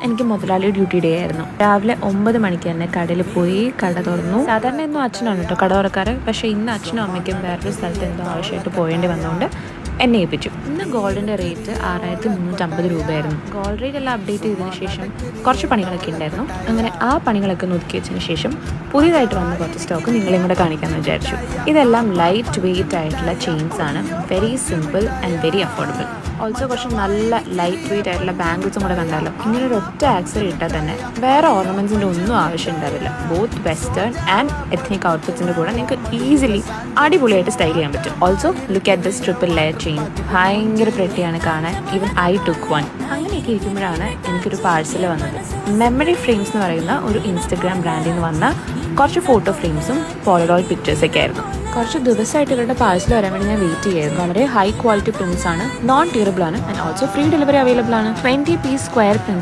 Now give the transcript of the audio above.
എനിക്ക് മുതലാളി duty day ആയിരുന്നു. രാവിലെ 9 മണിക്ക് തന്നെ കടയിൽ പോയി കട തുറന്നു. സാധാരണ എന്നും അച്ഛനാണ് കേട്ടോ കട തുറക്കാറ്. പക്ഷേ ഇന്ന് അച്ഛനും അമ്മയ്ക്കും വേറൊരു സ്ഥലത്ത് എന്തോ ആവശ്യമായിട്ട് പോയേണ്ടി വന്നതുകൊണ്ട് എന്നെ ഏൽപ്പിച്ചു. ഇന്ന് ഗോൾഡിൻ്റെ റേറ്റ് 6350 രൂപയായിരുന്നു. ഗോൾഡ് റേറ്റ് എല്ലാം അപ്ഡേറ്റ് ചെയ്തതിന് ശേഷം കുറച്ച് പണികളൊക്കെ ഉണ്ടായിരുന്നു. അങ്ങനെ ആ പണികളൊക്കെ ഒതുക്കി വെച്ചതിന് ശേഷം പുതിയതായിട്ട് വന്ന കുറച്ച് സ്റ്റോക്ക് നിങ്ങളെയും കൂടെ കാണിക്കാമെന്ന് വിചാരിച്ചു. ഇതെല്ലാം ലൈറ്റ് വെയിറ്റ് ആയിട്ടുള്ള ചെയിൻസ് ആണ്. Very simple and very affordable. Also കുറച്ച് നല്ല ലൈറ്റ് വെയിറ്റ് ആയിട്ടുള്ള ബാംഗിൾസും കൂടെ കണ്ടാലോ. ഇങ്ങനെ ഒരു ഒറ്റ ആക്സറി ഇട്ടാൽ തന്നെ വേറെ ഓർണമെൻറ്റ്സിൻ്റെ ഒന്നും ആവശ്യം ഉണ്ടാവില്ല. ബോത്ത് വെസ്റ്റേൺ ആൻഡ് എത്നിക് ഔട്ട്ഫിറ്റ്സിൻ്റെ കൂടെ നിങ്ങൾക്ക് ഈസിലി അടിപൊളിയായിട്ട് സ്റ്റൈൽ ചെയ്യാൻ പറ്റും. Also look at this triple layer chain. ഭയങ്കര പ്രെറ്റിയാണ് കാണാൻ. Even I took one. അങ്ങനെയൊക്കെ ഇരിക്കുമ്പോഴാണ് എനിക്കൊരു പാഴ്സൽ വന്നത്. മെമ്മറി ഫ്രെയിംസ് എന്ന് പറയുന്ന ഒരു ഇൻസ്റ്റഗ്രാം ബ്രാൻഡിൽ നിന്ന് വന്ന കുറച്ച് ഫോട്ടോ ഫ്രെയിംസും പോളറോയിഡ് പിക്ചേഴ്സൊക്കെ ആയിരുന്നു. കുറച്ച് ദിവസമായിട്ട് ഇവരുടെ പാഴ്സൽ വരാൻ വേണ്ടി ഞാൻ വെയിറ്റ് ചെയ്യായിരുന്നു. വളരെ ഹൈ ക്വാളിറ്റി പ്രിന്റ്സ് ആണ്, നോൺ ഡ്യൂറബിൾ ആണ് and also free delivery available ആണ്. 20 പീസ് സ്ക്വയർ പ്രിന്റ്